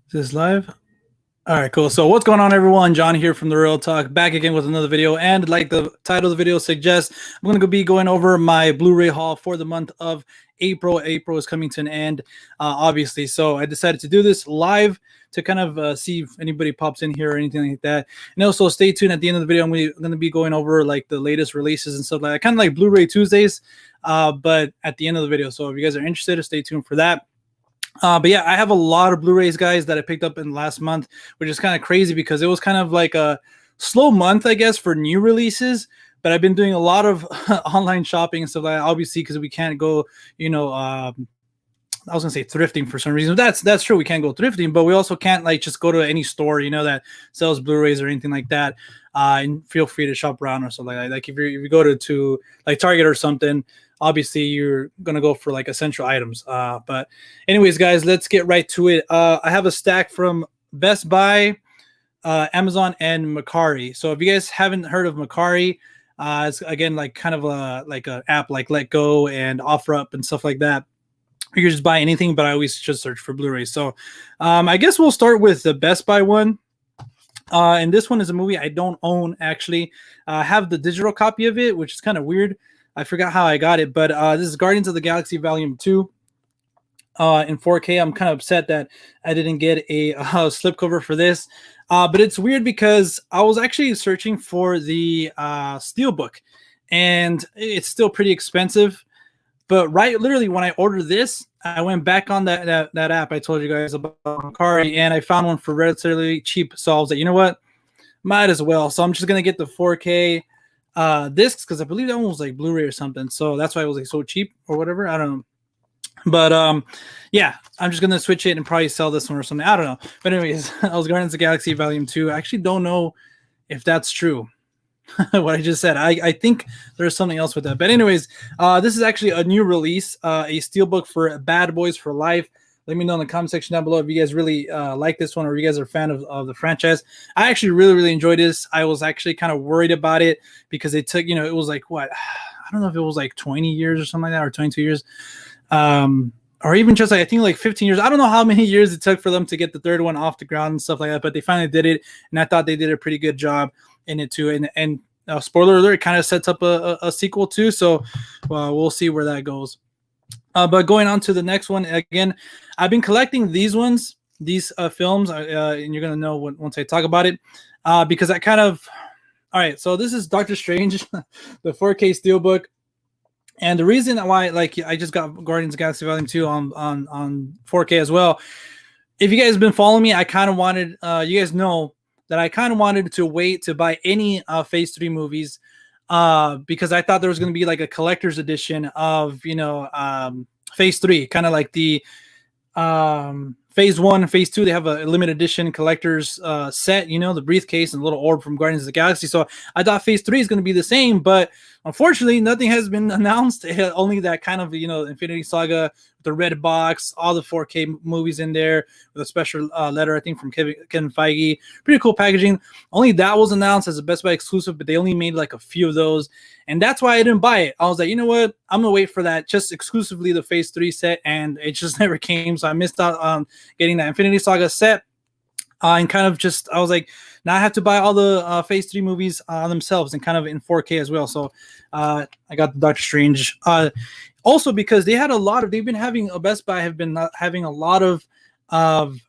Is this live? All right, cool. So what's going on, everyone? John here from The Real Talk, back again with another video. And like the title of the video suggests, I'm going to be going over my Blu-ray haul for the month of April. April is coming to an end, obviously. So I decided to do this live to kind of see if anybody pops in here or anything like that. And also stay tuned at the end of the video. I'm going to be going over like the latest releases and stuff like that, kind of like Blu-ray Tuesdays, but at the end of the video. So if you guys are interested, stay tuned for that. But yeah, I have a lot of Blu-rays, guys, that I picked up in last month, which is kind of crazy because it was kind of like a slow month, I guess, for new releases. But I've been doing a lot of online shopping and stuff like that, obviously, because we can't go, I was gonna say thrifting for some reason. That's true. We can't go thrifting, but we also can't like just go to any store, that sells Blu-rays or anything like that. And feel free to shop around or something like that. Like if you go to like Target or something, obviously you're gonna go for like essential items. But anyways, guys, let's get right to it. I have a stack from Best Buy, Amazon, and Macari. So if you guys haven't heard of Macari, it's again like kind of like an app like Let Go and OfferUp and stuff like that. You can just buy anything, but I always just search for Blu-ray. So I guess we'll start with the Best Buy one. And this one is a movie I don't own, actually. I have the digital copy of it, which is kind of weird. I forgot how I got it, but this is Guardians of the Galaxy Volume 2 in 4K. I'm kind of upset that I didn't get a slipcover for this. But it's weird because I was actually searching for the Steelbook, and it's still pretty expensive. But literally when I ordered this, I went back on that app I told you guys about, Macari, and I found one for relatively cheap. So I was like, you know what? Might as well. So I'm just going to get the 4K discs because I believe that one was like Blu-ray or something. So that's why it was like so cheap or whatever. I don't know. But yeah, I'm just going to switch it and probably sell this one or something. I don't know. But anyways, I was Guardians of the Galaxy Volume 2. I actually don't know if that's true. What I just said. I think there's something else with that. But anyways, this is actually a new release, a steelbook for Bad Boys for Life. Let me know in the comment section down below if you guys really like this one or you guys are a fan of the franchise. I actually really enjoyed this. I was actually kind of worried about it because it took, it was like what? I don't know if it was like 20 years or something like that or 22 years. Or even just like, I think like 15 years. I don't know how many years it took for them to get the third one off the ground and stuff like that, but they finally did it. And I thought they did a pretty good job in it too. And spoiler alert, it kind of sets up a sequel too. So we'll see where that goes. But going on to the next one, again, I've been collecting these ones, these films, and you're going to know once I talk about it, because I kind of, all right, so this is Doctor Strange, the 4K Steelbook. And the reason why, like, I just got Guardians of the Galaxy Volume 2 on 4K as well. If you guys have been following me, I kind of wanted, you guys know that I kind of wanted to wait to buy any Phase 3 movies because I thought there was going to be like a collector's edition of, Phase 3, kind of like the Phase 1 and Phase 2. They have a limited edition collector's set, the briefcase and the little orb from Guardians of the Galaxy. So I thought Phase 3 is going to be the same, but unfortunately, nothing has been announced. Only that kind of, Infinity Saga, the red box, all the 4K movies in there with a special letter, I think, from Kevin Feige. Pretty cool packaging. Only that was announced as a Best Buy exclusive, but they only made like a few of those. And that's why I didn't buy it. I was like, you know what? I'm going to wait for that, just exclusively the Phase 3 set. And it just never came. So I missed out on getting that Infinity Saga set. And kind of just, I was like, now I have to buy all the Phase 3 movies themselves and kind of in 4K as well. So I got the Doctor Strange. Also, because they've been having, Best Buy have been having a lot of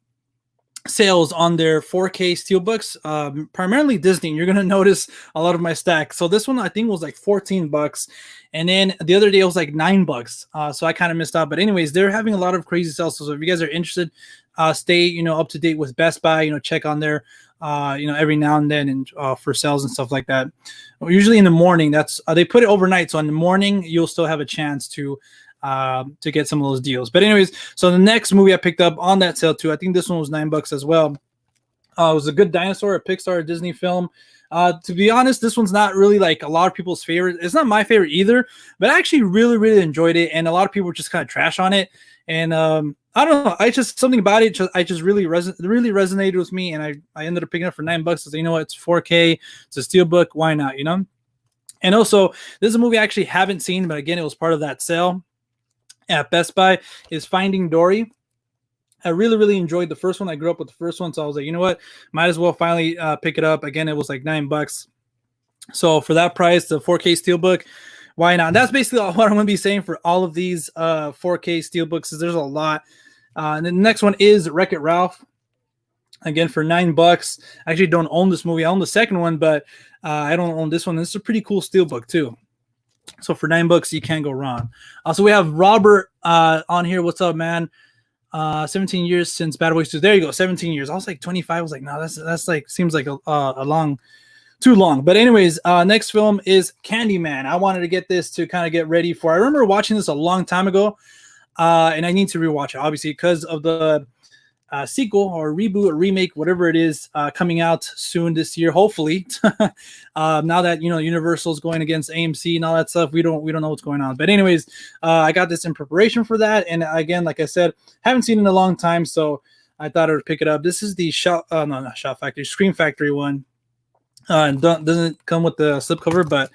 sales on their 4K Steelbooks, primarily Disney. You're going to notice a lot of my stack. So this one, I think, was like $14. And then the other day it was like $9. So I kind of missed out. But anyways, they're having a lot of crazy sales. So if you guys are interested, stay, up to date with Best Buy, check on their, every now and then and for sales and stuff like that. Usually in the morning, that's they put it overnight. So in the morning, you'll still have a chance to get some of those deals. But anyways, so the next movie I picked up on that sale too, I think this one was $9 as well. It was A Good Dinosaur, a Pixar Disney film. To be honest, this one's not really like a lot of people's favorite. It's not my favorite either, but I actually really enjoyed it. And a lot of people just kind of trash on it. And I don't know. I just, something about it, really resonated with me. And I ended up picking it up for $9. I said, it's 4K. It's a Steelbook. Why not, And also, this is a movie I actually haven't seen, but again, it was part of that sale at Best Buy, is Finding Dory. I really, really enjoyed the first one. I grew up with the first one, so I was like, you know what, might as well finally pick it up. Again, it was like $9. So for that price, the 4K Steelbook, why not? That's basically what I'm going to be saying for all of these 4K Steelbooks. There's a lot. And then the next one is Wreck-It Ralph. Again, for $9. I actually don't own this movie. I own the second one, but I don't own this one. This is a pretty cool Steelbook too. So for $9, you can't go wrong. Also, we have Robert on here. What's up, man? 17 years since Bad Boys 2. There you go, 17 years. I was like 25. I was like, no, that's like seems like a long, too long. But anyways, next film is Candyman. I wanted to get this to kind of get ready for. I remember watching this a long time ago, and I need to rewatch it, obviously, because of the sequel or reboot or remake, whatever it is, coming out soon this year, hopefully. Now that Universal's going against AMC and all that stuff, we don't know what's going on. But anyways, I got this in preparation for that, and again, like I said, haven't seen it in a long time, so I thought I would pick it up. This is the Scream Factory one. Doesn't come with the slipcover, but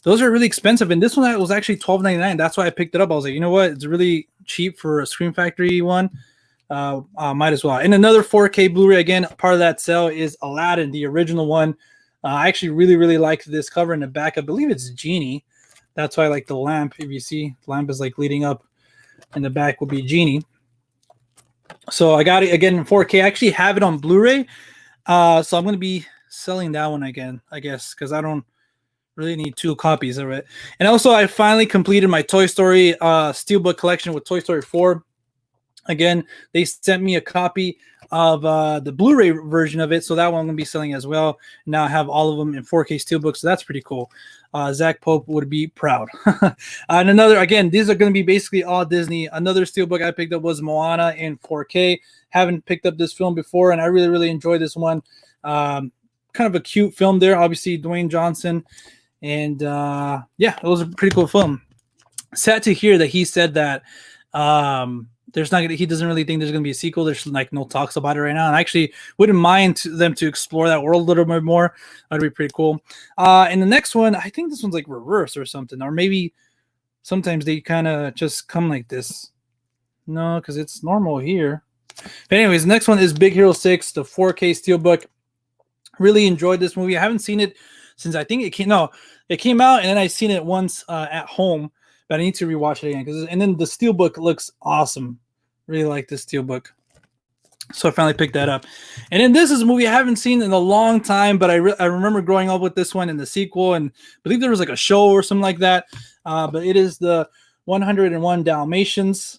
those are really expensive, and this one was actually $12.99. That's why I picked it up. I was like, you know what, it's really cheap for a Scream Factory one. Might as well. And another 4K Blu-ray, again, part of that sale is Aladdin, the original one. I actually really, really like this cover in the back. I believe it's Genie. That's why I like the lamp. If you see, the lamp is like leading up, and the back will be Genie. So I got it again in 4K. I actually have it on Blu-ray. So I'm going to be selling that one again, I guess, because I don't really need 2 copies of it. And also, I finally completed my Toy Story Steelbook collection with Toy Story 4. Again, they sent me a copy of the Blu-ray version of it, so that one I'm going to be selling as well. Now I have all of them in 4K Steelbook, so that's pretty cool. Zach Pope would be proud. And another, again, these are going to be basically all Disney. Another Steelbook I picked up was Moana in 4K. Haven't picked up this film before, and I really, really enjoyed this one. Kind of a cute film there, obviously, Dwayne Johnson. And yeah, it was a pretty cool film. Sad to hear that he said that he doesn't really think there's going to be a sequel. There's like no talks about it right now. And I actually wouldn't mind them to explore that world a little bit more. That'd be pretty cool. And the next one, I think this one's like reverse or something, or maybe sometimes they kind of just come like this. No, because it's normal here. But anyways, the next one is Big Hero 6, the 4K Steelbook. Really enjoyed this movie. I haven't seen it since I think it came out, and then I seen it once at home. But I need to rewatch it again. And then the Steelbook looks awesome. Really like this Steelbook. So I finally picked that up. And then this is a movie I haven't seen in a long time, but I remember growing up with this one and the sequel, and I believe there was like a show or something like that. But it is the 101 Dalmatians.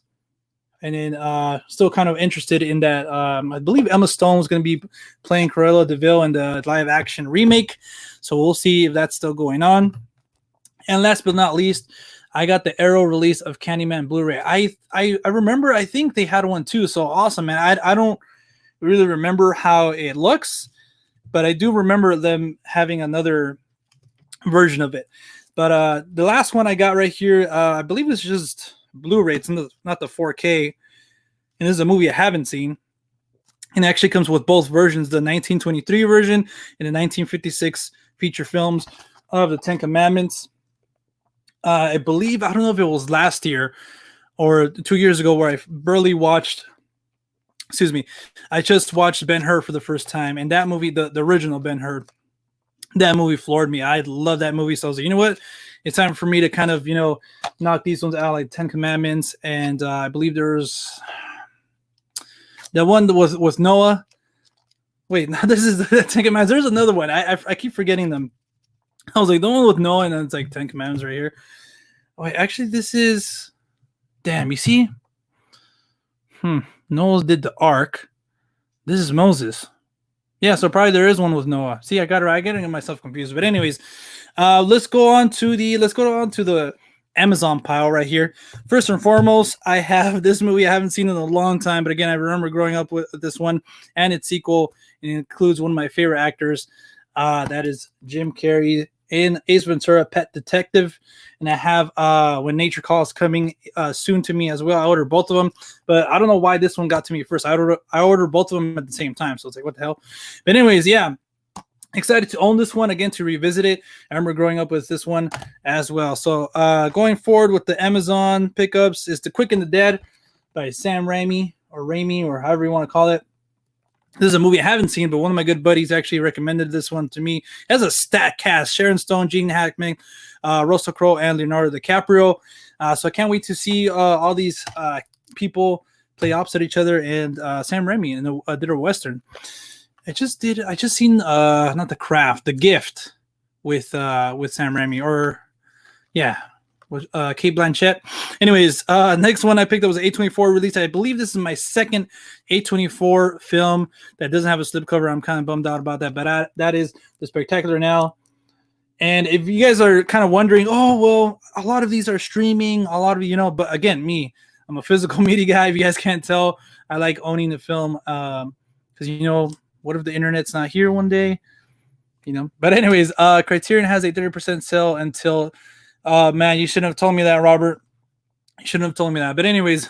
And then still kind of interested in that. I believe Emma Stone was going to be playing Cruella de Vil in the live action remake. So we'll see if that's still going on. And last but not least, I got the Arrow release of Candyman Blu-ray. I remember, I think they had one too. So awesome, man. I don't really remember how it looks, but I do remember them having another version of it. But the last one I got right here, I believe it's just Blu-ray. It's not the 4K. And this is a movie I haven't seen. And it actually comes with both versions, the 1923 version and the 1956 feature films of the Ten Commandments. I believe, I don't know if it was last year or 2 years ago, where I barely watched, I just watched Ben-Hur for the first time. And that movie, the original Ben-Hur, that movie floored me. I love that movie. So I was like, you know what? It's time for me to kind of, knock these ones out, like Ten Commandments. And I believe there's the one that was with Noah. Wait, no, this is the Ten Commandments. There's another one. I keep forgetting them. I was like, the one with Noah, and then it's like Ten Commandments right here. Wait, actually, this is... Damn, you see? Noah did the Ark. This is Moses. Yeah, so probably there is one with Noah. See, I got it right. I'm getting myself confused. But anyways, let's go on to the Amazon pile right here. First and foremost, I have this movie I haven't seen in a long time, but again, I remember growing up with this one and its sequel. It includes one of my favorite actors. That is Jim Carrey in Ace Ventura: Pet Detective. And I have When Nature Calls coming soon to me as well. I ordered both of them, but I don't know why this one got to me first. I ordered both of them at the same time, so it's like, what the hell? But anyways, yeah, excited to own this one again, to revisit it. I remember growing up with this one as well. So going forward with the Amazon pickups is The Quick and the Dead by Sam Raimi. Raimi, or however you want to call it. This is a movie I haven't seen, but one of my good buddies actually recommended this one to me. It has a stacked cast: Sharon Stone, Gene Hackman, Russell Crowe, and Leonardo DiCaprio. So I can't wait to see all these people play opposite each other, and Sam Raimi in a did a Western. I just seen not The Craft, The Gift with Sam Raimi, or yeah, with Kate Blanchett. Anyways, next one I picked up was A24 release. I believe this is my second A24 film that doesn't have a slipcover. I'm kind of bummed out about that, but that is The Spectacular Now. And if you guys are kind of wondering, oh, well, a lot of these are streaming, a lot of, but again, I'm a physical media guy. If you guys can't tell, I like owning the film because, what if the internet's not here one day? But anyways, Criterion has a 30% sale until, man, you shouldn't have told me that, Robert. You shouldn't have told me that. But anyways,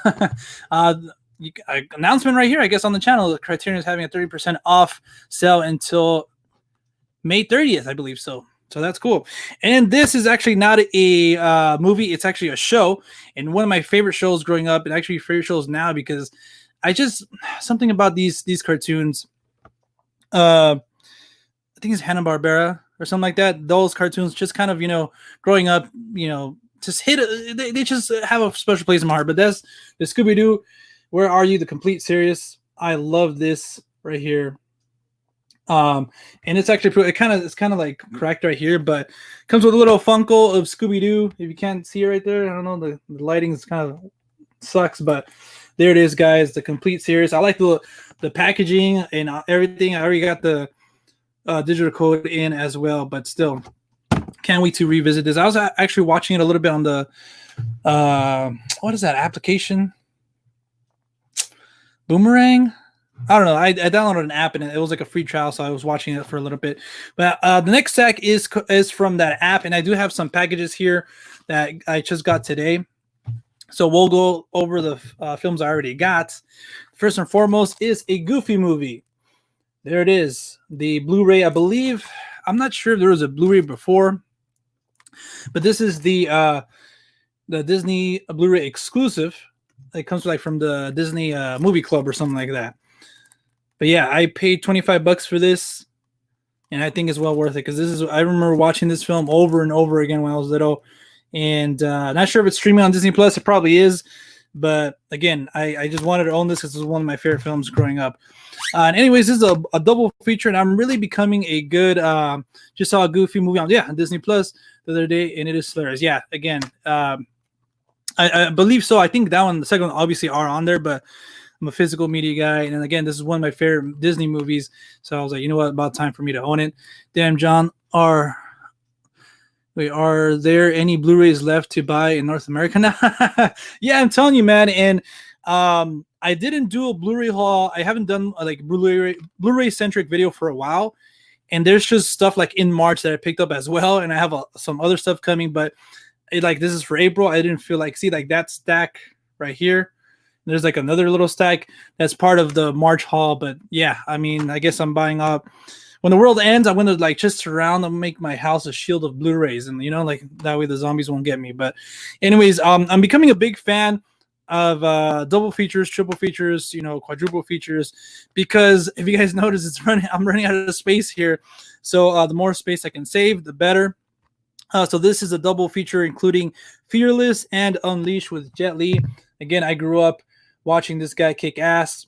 announcement right here, I guess, on the channel, Criterion is having a 30% off sale until May 30th, I believe so. So that's cool. And this is actually not a movie. It's actually a show. And one of my favorite shows growing up, and actually favorite shows now, because something about these cartoons, I think it's Hanna-Barbera or something like that. Those cartoons just kind of, growing up, just they just have a special place in my heart. But that's the Scooby-Doo, Where Are You? The complete series. I love this right here. And it's actually it's kind of like cracked right here, but it comes with a little Funko of Scooby-Doo. If you can't see it right there, I don't know, the lighting is kind of sucks, but there it is, guys. The complete series. I like the packaging and everything. I already got the digital code in as well, but still can't wait to revisit this. I was actually watching it a little bit on the what is that application? Boomerang? I don't know. I downloaded an app and it was like a free trial, so I was watching it for a little bit. But the next stack is from that app, and I do have some packages here that I just got today. So we'll go over the films I already got. First and foremost is a Goofy movie. There it is, the Blu-ray. I believe, I'm not sure if there was a Blu-ray before, but this is the Disney Blu-ray exclusive. It comes like from the Disney Movie Club or something like that. But yeah, I paid $25 for this, and I think it's well worth it because I remember watching this film over and over again when I was little, and not sure if it's streaming on Disney Plus. It probably is, but again, I just wanted to own this because it was one of my favorite films growing up. And anyways, this is a double feature, and I'm really becoming a good. Just saw a Goofy movie on Disney Plus the other day, and it is hilarious. Yeah, again, I believe so. I think that one, the second one, obviously are on there, but I'm a physical media guy, and again, this is one of my favorite Disney movies. So I was like, you know what, about time for me to own it. Damn, John, are there any Blu-rays left to buy in North America now? Yeah, I'm telling you, man. And I didn't do a Blu-ray haul. I haven't done like Blu-ray centric video for a while, and there's just stuff like in March that I picked up as well, and I have some other stuff coming. But this is for April. I didn't feel like that stack right here. There's like another little stack that's part of the March haul. But yeah, I mean, I guess I'm buying up. When the world ends, I'm going to just surround and make my house a shield of Blu-rays. And, that way the zombies won't get me. But anyways, I'm becoming a big fan of double features, triple features, quadruple features. Because if you guys notice, I'm running out of space here. So the more space I can save, the better. So this is a double feature, including Fearless and Unleashed with Jet Li. Again, I grew up watching this guy kick ass.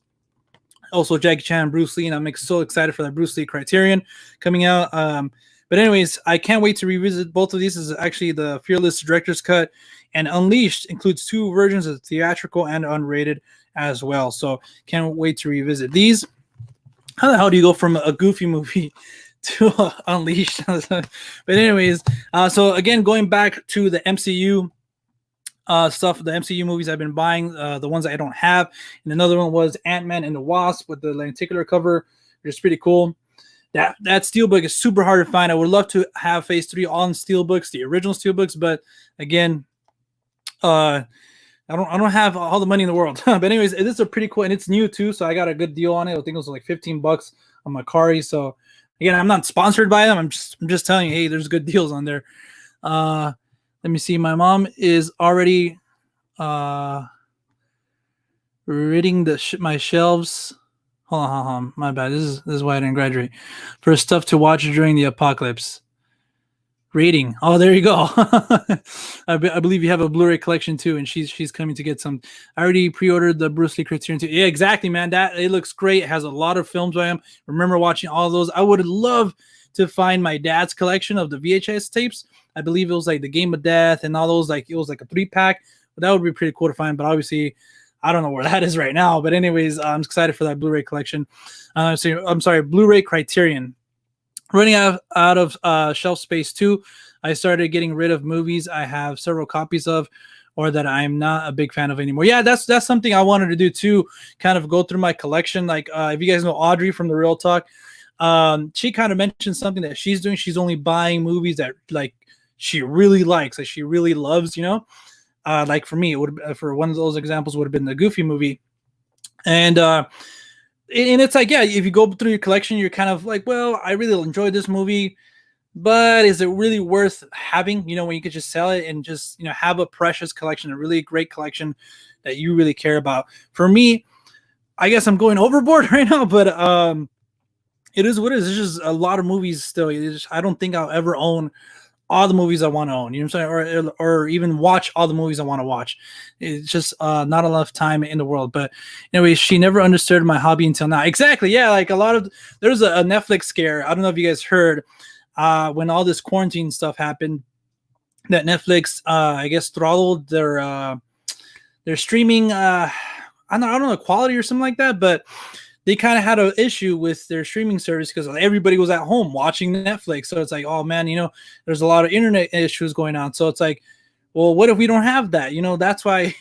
Also, Jackie Chan, Bruce Lee, and I'm so excited for that Bruce Lee Criterion coming out. But anyways, I can't wait to revisit both of these. This is actually the Fearless Director's Cut, and Unleashed includes 2 versions of theatrical and unrated as well. So can't wait to revisit these. How the hell do you go from a Goofy movie to Unleashed? But anyways, so again, going back to the MCU stuff, the MCU movies I've been buying, the ones I don't have, and another one was Ant-Man and the Wasp with the lenticular cover, which is pretty cool. That Steelbook is super hard to find. I would love to have Phase 3 on Steelbooks, the original Steelbooks, but again, I don't have all the money in the world. But anyways, this is pretty cool, and it's new too, so I got a good deal on it. I think it was like $15 on Macari. So again, I'm not sponsored by them. I'm just telling you, hey, there's good deals on there. Let me see. My mom is already Ridding my shelves. Hold on, hold on, my bad. This is why I didn't graduate. For stuff to watch during the apocalypse. Rating. Oh, there you go. I believe you have a Blu-ray collection too, and she's coming to get some. I already pre-ordered the Bruce Lee Criterion 2. Yeah, exactly, man. That it looks great. It has a lot of films by him. Remember watching all those. I would love to find my dad's collection of the VHS tapes. I believe it was like the Game of Death and all those. Like it was like a 3-pack. But that would be pretty cool to find. But obviously, I don't know where that is right now. But anyways, I'm excited for that Blu-ray collection. So I'm sorry, Blu-ray Criterion. Running out of shelf space too, I started getting rid of movies I have several copies of or that I'm not a big fan of anymore. Yeah, that's something I wanted to do too, kind of go through my collection. Like if you guys know Audrey from The Real Talk, she kind of mentioned something that she's doing. She's only buying movies that like she really likes, that she really loves, you know? Like for me, it would for one of those examples would have been the Goofy movie. And it's like, yeah, if you go through your collection, you're kind of like, well, I really enjoyed this movie, but is it really worth having, you know, when you could just sell it and just, you know, have a precious collection, a really great collection that you really care about. For me, I guess I'm going overboard right now, but it is what it is. It's just a lot of movies still. I don't think I'll ever own all the movies I want to own, you know what I'm saying? Or even watch all the movies I want to watch. It's just not enough time in the world. But anyway, she never understood my hobby until now. Exactly. Yeah. Like there's a Netflix scare. I don't know if you guys heard when all this quarantine stuff happened that Netflix, I guess, throttled their streaming. I don't know the quality or something like that, but they kind of had an issue with their streaming service because everybody was at home watching Netflix. So it's like, oh man, you know, there's a lot of internet issues going on. So it's like, well, what if we don't have that? You know, that's why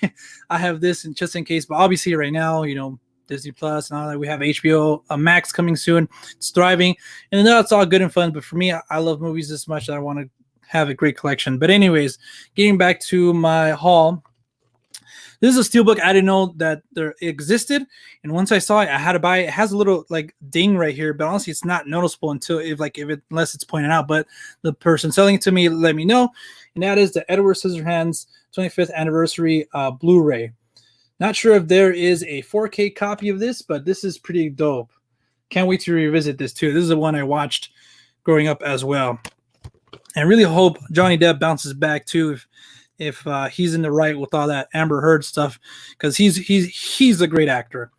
I have this and just in case. But obviously right now, you know, Disney Plus and all that, we have HBO Max coming soon. It's thriving. And then it's all good and fun. But for me, I love movies this much that I want to have a great collection. But anyways, getting back to my haul. This is a Steelbook. I didn't know that there existed, and once I saw it, I had to buy it. It has a little like ding right here, but honestly, it's not noticeable unless it's pointed out. But the person selling it to me let me know, and that is the Edward Scissorhands 25th anniversary Blu-ray. Not sure if there is a 4K copy of this, but this is pretty dope. Can't wait to revisit this too. This is the one I watched growing up as well, and really hope Johnny Depp bounces back too. If he's in the right with all that Amber Heard stuff, because he's a great actor.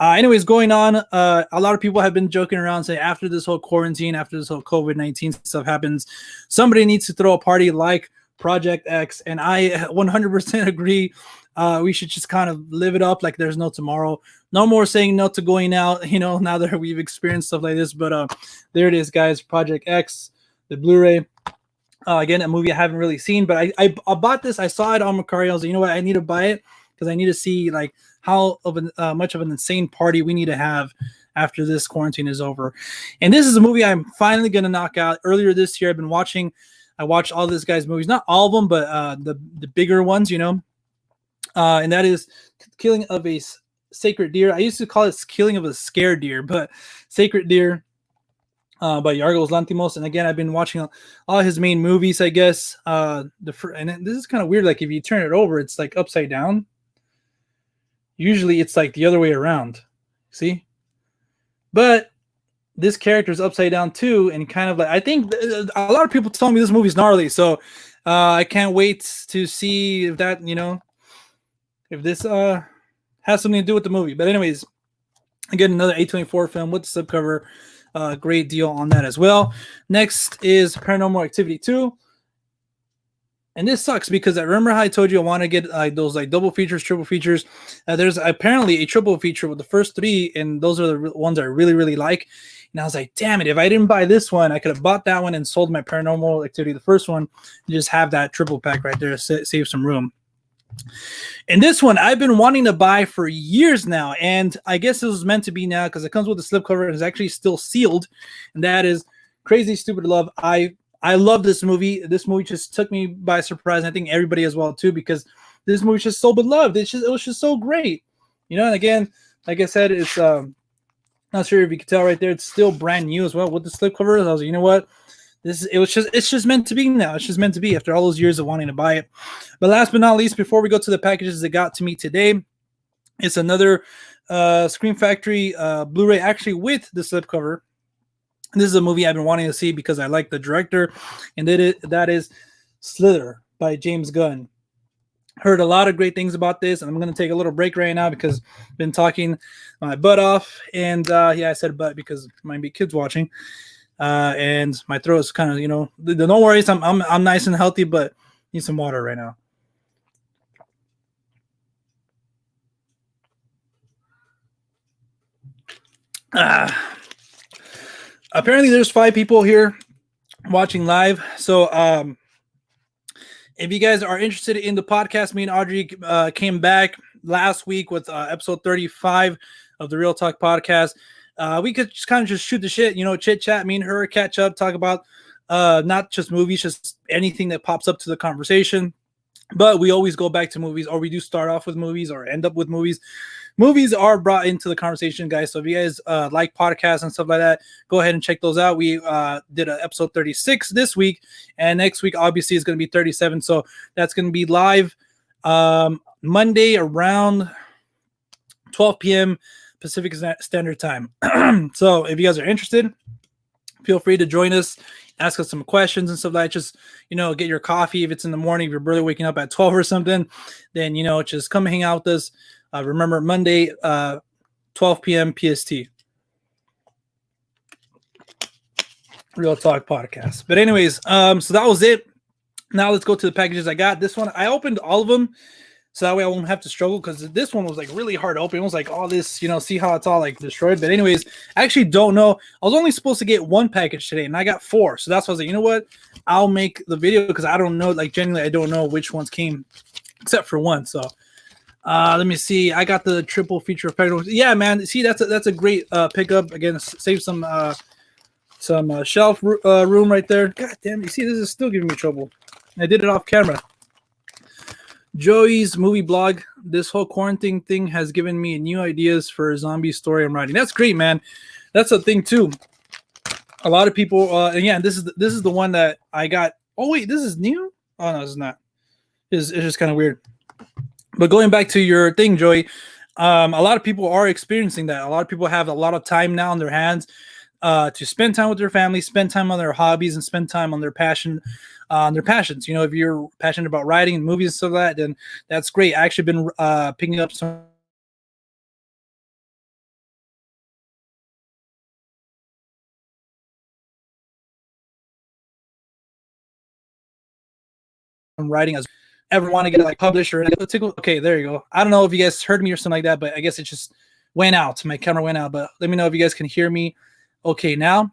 Anyways, going on, a lot of people have been joking around saying after this whole quarantine, after this whole COVID-19 stuff happens, somebody needs to throw a party like Project X, and I 100% agree. We should just kind of live it up like there's no tomorrow. No more saying no to going out, you know, now that we've experienced stuff like this. But there it is, guys. Project X, the Blu-ray. Again, a movie I haven't really seen, but I bought this. I saw it on Macari. I was like, you know what? I need to buy it because I need to see like how much of an insane party we need to have after this quarantine is over. And this is a movie I'm finally going to knock out. Earlier this year, I watched all this guy's movies, not all of them, but the bigger ones, you know. And that is Killing of a Sacred Deer. I used to call it Killing of a Scared Deer, but Sacred Deer. By Yorgos Lanthimos, and again, I've been watching all his main movies. I guess and this is kind of weird. Like if you turn it over, it's like upside down. Usually, it's like the other way around. See, but this character is upside down too, and kind of like I think a lot of people tell me this movie's gnarly. So I can't wait to see if that if this has something to do with the movie. But anyways, again, another A24 film with the slipcover. Great deal on that as well. Next is Paranormal Activity 2. And this sucks because I remember how I told you I want to get those like double features, triple features. There's apparently a triple feature with the first 3, and those are the ones I really, really like. And I was like, damn it, if I didn't buy this one, I could have bought that one and sold my Paranormal Activity, the first one, and just have that triple pack right there to save some room. And this one I've been wanting to buy for years now, and I guess this was meant to be now because it comes with a slipcover and is actually still sealed, and that is Crazy Stupid Love. I love this movie. This movie just took me by surprise. And I think everybody as well too, because this movie is just so beloved. It was just so great, you know. And again, like I said, it's not sure if you can tell right there, it's still brand new as well with the slipcover. I was like, you know what? It's just meant to be now. It's just meant to be after all those years of wanting to buy it. But last but not least, before we go to the packages that got to me today, It's another Scream Factory Blu-ray, actually with the slipcover. This is a movie I've been wanting to see because I like the director, and that is Slither by James Gunn. Heard a lot of great things about this, and I'm going to take a little break right now because I've been talking my butt off. And yeah, I said butt because there might be kids watching, and my throat is kind of, you know, don't worry, I'm nice and healthy, but need some water right now. Apparently, there's 5 people here watching live, so if you guys are interested in the podcast, me and Audrey came back last week with episode 35 of the Real Talk podcast. We could just kind of just shoot the shit, you know, chit chat, me and her catch up, talk about not just movies, just anything that pops up to the conversation. But we always go back to movies, or we do start off with movies or end up with movies. Movies are brought into the conversation, guys. So if you guys like podcasts and stuff like that, go ahead and check those out. We did an episode 36 this week, and next week obviously is going to be 37. So that's going to be live Monday around 12 p.m. Pacific Standard Time. So if you guys are interested, feel free to join us. Ask us some questions and stuff like that. Just, you know, get your coffee. If it's in the morning, if you're barely waking up at 12 or something, then, you know, just come hang out with us. Remember, Monday, 12 p.m. PST. Real Talk podcast. But anyways, so that was it. Now let's go to the packages I got. This one, I opened all of them, so that way I won't have to struggle, because this one was like really hard to open. It was like all this, you know, see how it's all like destroyed. But anyways, I actually don't know. I was only supposed to get 1 package today, and I got 4. So that's why I was like, you know what? I'll make the video, because I don't know. Like, genuinely, I don't know which ones came, except for one. So let me see. I got the triple feature effect. Yeah, man. See, that's a great pickup. Again, save some shelf room right there. God damn. You see, this is still giving me trouble. I did it off camera. Joey's movie blog. This whole quarantine thing has given me new ideas for a zombie story I'm writing. That's great, man. That's a thing too. A lot of people, and yeah, this is the one that I got. Oh wait, this is new. Oh no, this is not. It's just kind of weird. But going back to your thing, Joey, a lot of people are experiencing that. A lot of people have a lot of time now on their hands to spend time with their family, spend time on their hobbies, and spend time on their passions. You know, if you're passionate about writing and movies and stuff like that, then that's great. I actually been picking up some writing as ever want to get it like published or anything. Okay, there you go. I don't know if you guys heard me or something like that, but I guess it just went out. My camera went out, but let me know if you guys can hear me okay now.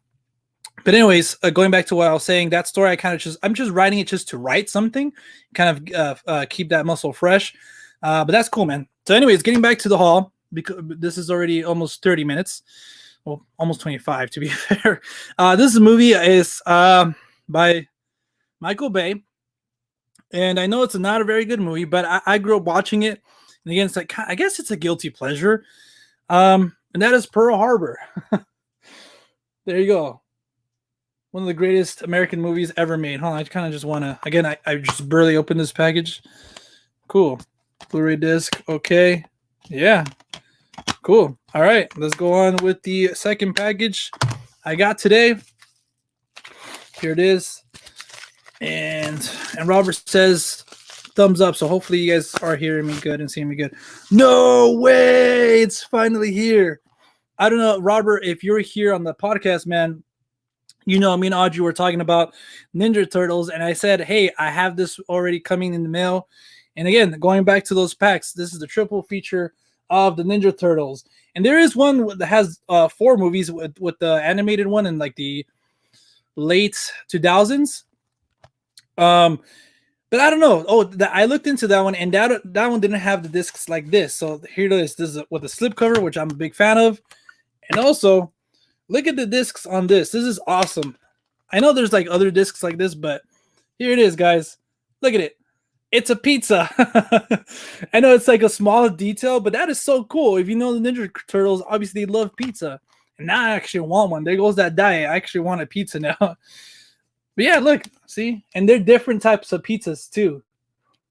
But anyways, going back to what I was saying, that story I'm just writing it just to write something, kind of keep that muscle fresh. But that's cool, man. So anyways, getting back to the haul, because this is already almost 30 minutes. Well, almost 25 to be fair. This movie is by Michael Bay. And I know it's not a very good movie, but I grew up watching it. And again, it's like, I guess it's a guilty pleasure. And that is Pearl Harbor. There you go. One of the greatest American movies ever made. Hold on, I kind of just want to, again, I just barely opened this package. Cool. Blu-ray disc. Okay. Yeah. Cool. All right. Let's go on with the second package I got today. Here it is. And Robert says thumbs up. So hopefully you guys are hearing me good and seeing me good. No way. It's finally here. I don't know, Robert, if you're here on the podcast, man, you know, me and Audrey were talking about Ninja Turtles, and I said, hey, I have this already coming in the mail. And again, going back to those packs, this is the triple feature of the Ninja Turtles. And there is one that has 4 movies with the animated one in like the late 2000s. But I don't know. Oh, I looked into that one, and that one didn't have the discs like this. So here it is. This is with a slipcover, which I'm a big fan of. And also, look at the discs on this. This is awesome. I know there's like other discs like this, but here it is, guys. Look at it. It's a pizza. I know it's like a small detail, but that is so cool. If you know the Ninja Turtles, obviously they love pizza. And now I actually want one. There goes that diet. I actually want a pizza now. But yeah, look. See? And they're different types of pizzas too.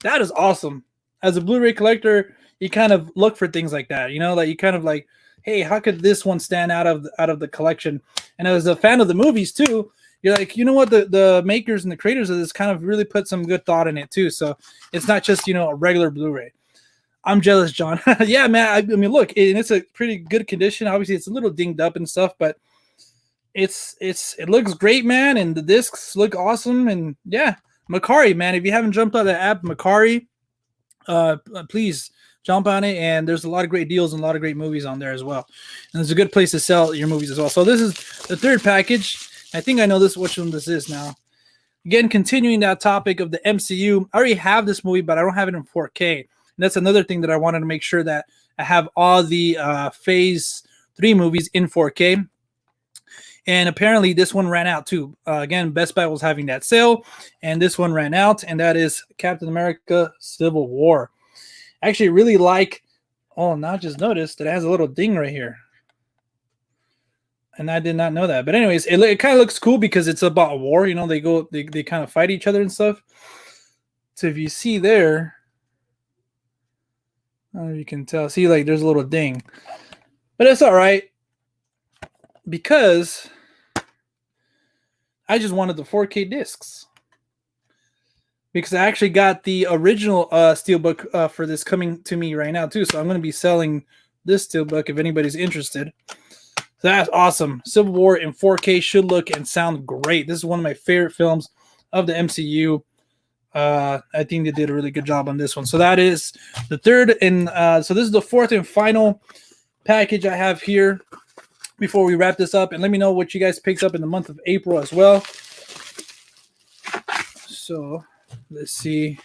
That is awesome. As a Blu-ray collector, you kind of look for things like that, you know, like you kind of like, hey, how could this one stand out of the collection? And as a fan of the movies too, you're like, you know what, the makers and the creators of this kind of really put some good thought in it too. So it's not just, you know, a regular Blu-ray. I'm jealous, John. Yeah, man. I mean, look, and it's a pretty good condition. Obviously, it's a little dinged up and stuff, but it looks great, man. And the discs look awesome. And yeah, Macari, man. If you haven't jumped on the app, Macari, please jump on it. And there's a lot of great deals and a lot of great movies on there as well. And it's a good place to sell your movies as well. So this is the third package. I think I know which one this is now. Again, continuing that topic of the MCU. I already have this movie, but I don't have it in 4K. And that's another thing that I wanted to make sure that I have all the Phase 3 movies in 4K. And apparently this one ran out too. Again, Best Buy was having that sale, and this one ran out, and that is Captain America Civil War. I actually really like, now I just noticed that it has a little ding right here. And I did not know that. But anyways, it kind of looks cool because it's about a war. You know, they kind of fight each other and stuff. So if you see there, I don't know if you can tell. See, like there's a little ding. But it's all right because I just wanted the 4K discs. Because I actually got the original Steelbook for this coming to me right now too. So I'm going to be selling this Steelbook if anybody's interested. So that's awesome. Civil War in 4K should look and sound great. This is one of my favorite films of the MCU. I think they did a really good job on this one. So that is the third. And so this is the fourth and final package I have here before we wrap this up. And let me know what you guys picked up in the month of April as well. So let's see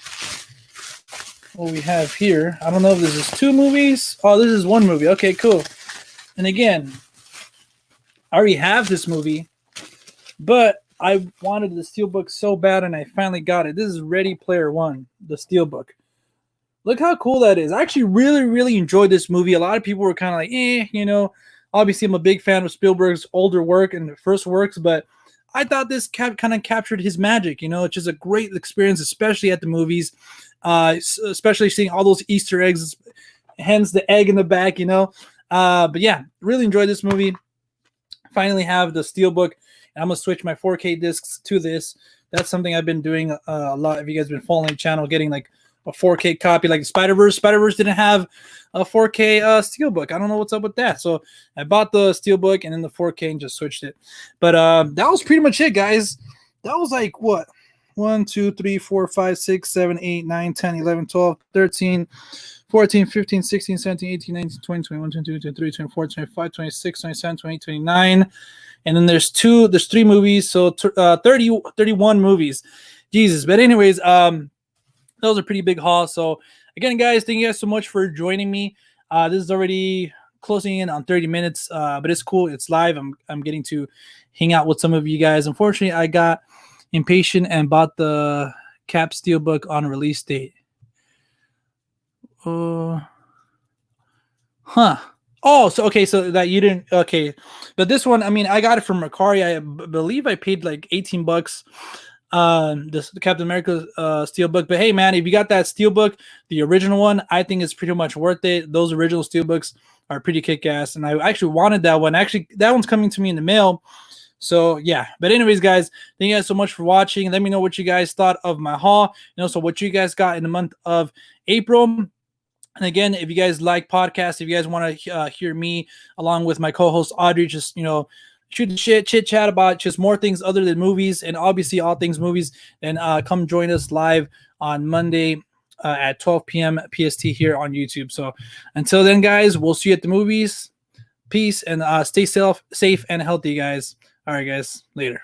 what we have here. I don't know if this is 2 movies. Oh, this is 1 movie. Okay, cool. And again, I already have this movie, but I wanted the Steelbook so bad, and I finally got it. This is Ready Player One, the Steelbook. Look how cool that is. I actually really, really enjoyed this movie. A lot of people were kind of like, you know. Obviously, I'm a big fan of Spielberg's older work and the first works, but I thought this kind of captured his magic. You know, it's just a great experience, especially at the movies, especially seeing all those Easter eggs, hence the egg in the back, you know. But yeah, really enjoyed this movie. Finally have the Steelbook. I'm going to switch my 4K discs to this. That's something I've been doing a lot. If you guys have been following the channel, getting like a 4K copy like Spider-Verse. Spider-Verse didn't have a 4K Steelbook. I don't know what's up with that. So I bought the Steelbook and then the 4K and just switched it. But that was pretty much it, guys. That was like what? 1, 2, 3, 4, 5, 6, 7, 8, 9, 10, 11, 12, 13, 14, 15, 16, 17, 18, 19, 20, 21, 22, 23, 24, 25, 26, 27, 28, 29. And then there's 3 movies. So 31 movies. Jesus. But anyways, that was a pretty big haul. So again, guys, thank you guys so much for joining me. This is already closing in on 30 minutes, but it's cool. It's live. I'm getting to hang out with some of you guys. Unfortunately, I got impatient and bought the Cap Steelbook on release date. Oh, so okay, so that you didn't, okay, but this one, I mean, I got it from Macari. I believe I paid like $18 this Captain America Steelbook. But hey, man, if you got that Steelbook, the original one, I think it's pretty much worth it. Those original Steelbooks are pretty kick-ass, and I actually wanted that one. Actually, that one's coming to me in the mail. So yeah, but anyways, guys, thank you guys so much for watching. Let me know what you guys thought of my haul, so what you guys got in the month of April. And again, if you guys like podcasts, if you guys want to hear me along with my co-host Audrey, just shoot the shit, chit chat about just more things other than movies, and obviously all things movies, then come join us live on Monday at 12 p.m. PST here on YouTube. So until then, guys, we'll see you at the movies. Peace, and stay safe and healthy, guys. All right, guys, later.